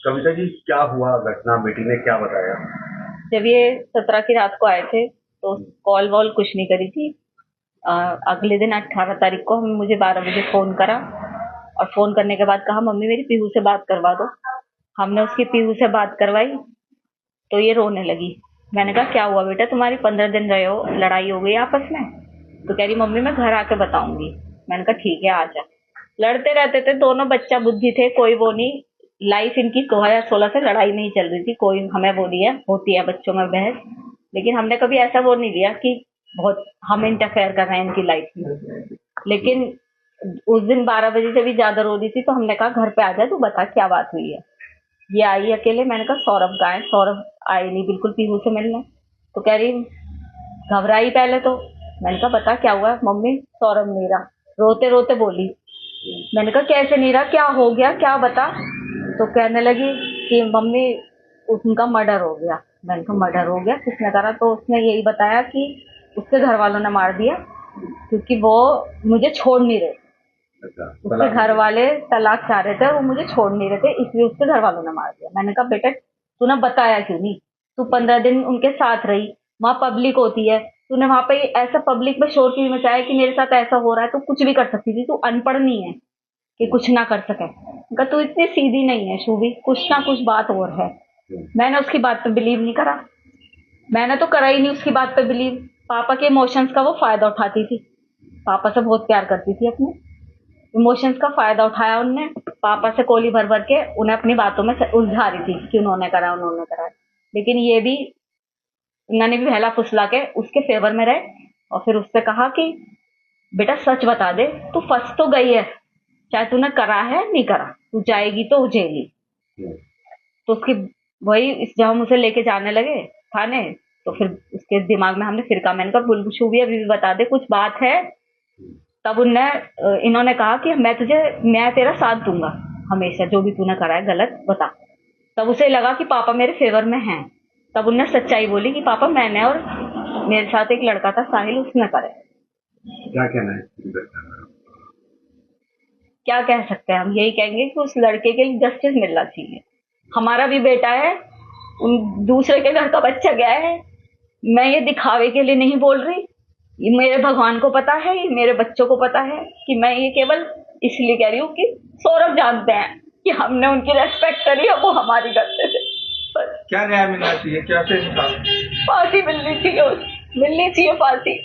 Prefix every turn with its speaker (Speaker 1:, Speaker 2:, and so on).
Speaker 1: कविता जी, क्या हुआ घटना? बेटी ने क्या बताया?
Speaker 2: जब ये 17 की रात को आए थे तो कॉल वॉल कुछ नहीं करी थी। अगले दिन 18 तारीख को हम मुझे 12 बजे फोन करा और फोन करने के बाद कहा मम्मी मेरी पीहू से बात करवा दो। हमने उसकी पीहू से बात करवाई तो ये रोने लगी। मैंने कहा क्या हुआ बेटा, तुम्हारी 15 दिन रहे हो, लड़ाई हो गई आपस में? तो कह रही मम्मी मैं घर आके बताऊंगी। मैंने कहा ठीक है आ जा। लड़ते रहते थे दोनों, बच्चा बुद्धि थे, कोई वो नहीं। लाइफ इनकी 2016 से लड़ाई नहीं चल रही थी, कोई हमें वो नहीं है, होती है बच्चों में बहस। लेकिन हमने कभी ऐसा वो नहीं लिया कि बहुत हम इंटरफेयर कर रहे हैं इनकी लाइफ में। लेकिन उस दिन 12 बजे से भी ज्यादा रो रही थी तो हमने कहा घर पे आ जा, तू बता क्या बात हुई है। ये आई अकेले। मैंने कहा सौरभ कहाँ है? सौरभ आए नहीं बिल्कुल पीहू से मिलने। तो कह रही घबराई पहले तो। मैंने कहा बता क्या हुआ? मम्मी सौरभ नहीं रहा। रोते रोते बोली। मैंने कहा कैसे नहीं रहा, क्या हो गया, क्या बता। तो कहने लगी कि मम्मी उनका मर्डर हो गया। मैंने कहा मर्डर हो गया, किसने करा? तो उसने यही बताया कि उसके घर वालों ने मार दिया क्योंकि वो मुझे छोड़ नहीं रहे।
Speaker 1: अच्छा,
Speaker 2: उसके घर वाले तलाक चाह रहे थे, वो मुझे छोड़ नहीं रहे थे, इसलिए उसके घर वालों ने मार दिया। मैंने कहा बेटा तूने बताया क्यों नहीं? तू 15 दिन उनके साथ रही, वहां पब्लिक होती है, तूने वहां पे ऐसा पब्लिक में शोर क्यों मचाया कि मेरे साथ ऐसा हो रहा है? तू कुछ भी कर सकती थी, तू अनपढ़ नहीं है कि कुछ ना कर सके। कहा तू इतनी सीधी नहीं है शूभी, कुछ ना कुछ बात और है। मैंने उसकी बात पे बिलीव नहीं करा। मैंने तो करा ही नहीं उसकी बात पे बिलीव। पापा के इमोशंस का वो फायदा उठाती थी। पापा से बहुत प्यार करती थी, अपने इमोशंस का फायदा उठाया उनने। पापा से कोली भर भर के उन्हें अपनी बातों में उलझा रही थी कि उन्होंने करा उन्होंने करा। लेकिन ये भी, उन्होंने भी बहला फुसला के उसके फेवर में रहे और फिर उससे कहा कि बेटा सच बता दे, तू फंस तो गई है, चाहे तूने करा है नहीं करा, तू जाएगी तो जेली। तो उसकी वही जब हम उसे लेके जाने लगे थाने, तो फिर उसके दिमाग में हमने फिर कहा। मैंने कहा बुलशू भी अभी भी बता दे कुछ बात है। तब उनने इन्होंने कहा कि मैं तेरा साथ दूंगा हमेशा, जो भी तूने करा है गलत बता। तब उसे लगा कि पापा मेरे फेवर में हैं। तब उनने सच्चाई बोली कि पापा मैंने और मेरे साथ एक लड़का था साहिल, उसने करे।
Speaker 1: क्या कहना है?
Speaker 2: क्या कह सकते हैं हम? यही कहेंगे कि उस लड़के के लिए जस्टिस मिलना चाहिए। हमारा भी बेटा है, उन दूसरे के घर का बच्चा गया है। मैं ये दिखावे के लिए नहीं बोल रही, ये मेरे भगवान को पता है, ये मेरे बच्चों को पता है कि मैं ये केवल इसलिए कह रही हूँ कि सौरभ जानते हैं कि हमने उनकी रेस्पेक्ट करी है, वो हमारी करते थे। बस
Speaker 1: क्या न्याय मिलना चाहिए? क्या से
Speaker 2: फांसी मिलनी चाहिए, मिलनी चाहिए फांसी।